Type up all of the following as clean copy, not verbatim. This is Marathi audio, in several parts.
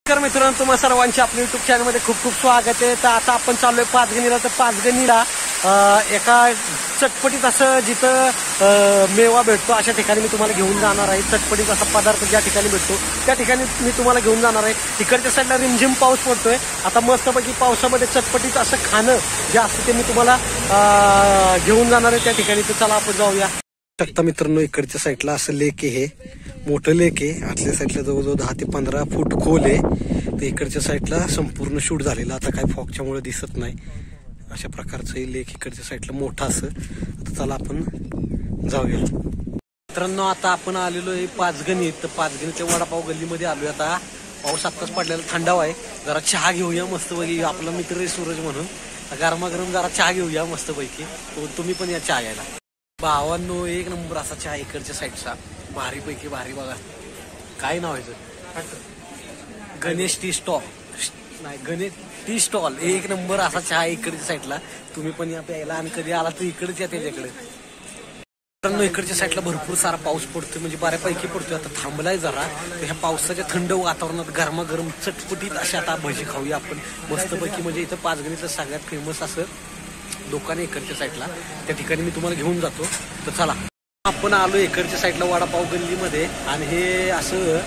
नमस्कार मित्रांनो, तुम्हा सर्वांचे आपल्या युट्यूब चॅनलमध्ये खूप खूप स्वागत आहे. तर आता आपण चाललोय पाचगणीला. तर पाचगणीला एका चटपटीत असं जिथं मेवा भेटतो अशा ठिकाणी मी तुम्हाला घेऊन जाणार आहे. चटपटीत असा पदार्थ ज्या ठिकाणी भेटतो त्या ठिकाणी मी तुम्हाला घेऊन जाणार आहे. इकडच्या साईडला रिमझिम पाऊस पडतोय. आता मस्तपैकी पावसामध्ये चटपटीत असं खाणं जे असतं ते मी तुम्हाला घेऊन जाणार आहे त्या ठिकाणी. तर चला आपण जाऊया. शकता मित्रांनो, इकडच्या साईडला असं लेक आहे, हे मोठं लेक आहे. आतल्या साईडला जवळजवळ 10 ते 15 फूट खोल आहे. तर इकडच्या साईडला संपूर्ण शूट झालेलं, आता काय फॉगच्यामुळे दिसत नाही. अशा प्रकारचं हे लेक इकडच्या साईडला मोठा असं. आता चला आपण जाऊया मित्रांनो. आता आपण आलेलो आहे पाचगणी. तर पाचगणीच्या वडापाव गल्लीमध्ये आलोय. आता पाऊस आत्ताच पडलेला, थंडावा आहे. जरा चहा घेऊया मस्तपैकी. आपला मित्र आहे सूरज म्हणून, गरमागरम जरा चहा घेऊया मस्तपैकी. तुम्ही पण या चहा घ्यायला. भावांनो, एक नंबर असा चहा इकडच्या साईडचा, भारी पैकी भारी. बघा काय नाव आहे, गणेश टी स्टॉल, नाही गणेश टी स्टॉल. एक नंबर असा चहा इकडच्या साईडला. तुम्ही पण या प्यायला, आणि कधी आला तर इकडेच या त्याच्याकडे. मित्रांनो, इकडच्या साईडला भरपूर सारा पाऊस पडतोय, म्हणजे बऱ्यापैकी पडतोय. आता थांबलाय जरा. तर ह्या पावसाच्या थंड वातावरणात गरमागरम चटपटीत अशा आता भजी खाऊया आपण मस्तपैकी. म्हणजे इथं पाचगणीचं सगळ्यात फेमस असं दुकान आहे इकडच्या साईडला, त्या ठिकाणी मी तुम्हाला घेऊन जातो. तर चला आपण आलो इकडच्या साईडला वडापाव गल्लीमध्ये. आणि हे असं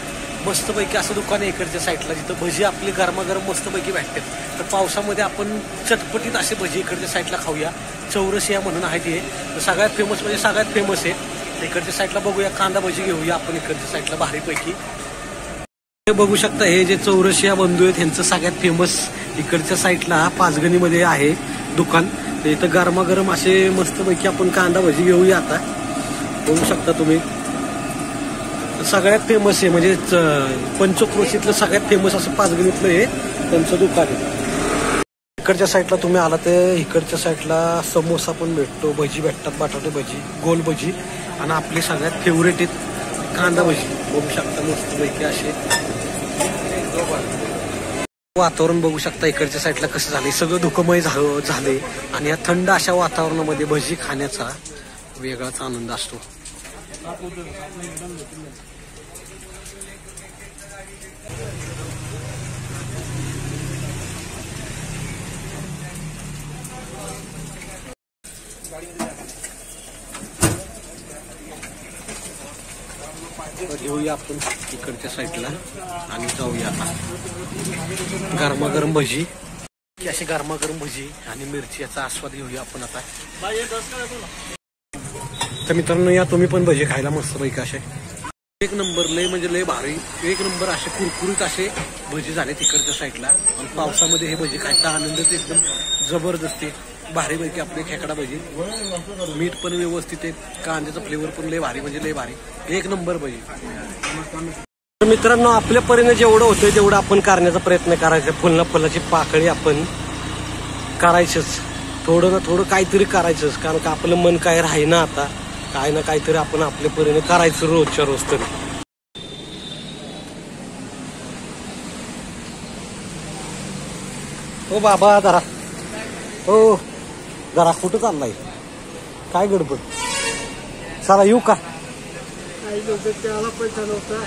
मस्तपैकी असं दुकान आहे इकडच्या साईडला, जिथं भजी आपली गरमागरम मस्तपैकी भेटतात. तर पावसामध्ये आपण चटपटीत असे भजी इकडच्या साईडला खाऊया. चौरसिया म्हणून आहे ते. तर सगळ्यात फेमस म्हणजे सगळ्यात फेमस आहे इकडच्या साईडला. बघूया, कांदा भजी घेऊया आपण इकडच्या साईडला भारीपैकी. हे बघू शकता, हे जे चौरसिया बंधू आहेत यांचं सगळ्यात फेमस इकडच्या साईडला पाचगणीमध्ये आहे दुकान. इथं गरमागरम असे मस्तपैकी आपण कांदा भजी घेऊया. आता बघू शकता तुम्ही, सगळ्यात फेमस आहे म्हणजे पंचक्रोशीतलं सगळ्यात फेमस असं पाचगणीतलं हे त्यांचं दुकान आहे. इकडच्या साईडला तुम्ही आला तर इकडच्या साईडला समोसा पण भेटतो, भजी भेटतात, बटाटे भजी, गोल भजी, आणि आपले सगळ्यात फेवरेट आहेत कांदा भजी. बघू शकता मस्तपैकी असे. वातावरण बघू शकता इकडच्या साईडला कसं झालंय, सगळं धुकमय झालंय. आणि या थंड अशा वातावरणामध्ये भजी खाण्याचा वेगळाच आनंद असतो. घेऊया आपण इकडच्या साईडला आणि जाऊया आता. गरमागरम भजी, अशी गरमागरम भजी आणि मिरची याचा आस्वाद घेऊया आपण आता. तर मित्रांनो, या तुम्ही पण भजी खायला मस्त पैकी असे एक नंबर, लय म्हणजे लय भारी, एक नंबर असे कुरकुरीत असे भजी झाले तिकडच्या साईडला. आणि पावसामध्ये हे भजी खायचा आनंदच एकदम जबरदस्त आहे. भारी पैकी आपले खेकडा भजी, मीठ पण व्यवस्थित आहे, कांद्याचा फ्लेवर पण लय भारी, म्हणजे लय भारी, एक नंबर भजी. मित्रांनो, आपल्या परीने जेवढं होतंय तेवढं आपण करण्याचा प्रयत्न करायचा. फुलाची पाकळी आपण करायचंच, थोडं ना थोडं काहीतरी करायचंच. कारण का आपलं मन काय राही ना, आता काय ना काहीतरी आपण आपल्या परीने करायचं रोजच्या रोज तरी. हो बाबा, जरा हो जरा कुठं चाललाय, काय गडबड? चला येऊ का? पैसा नव्हता.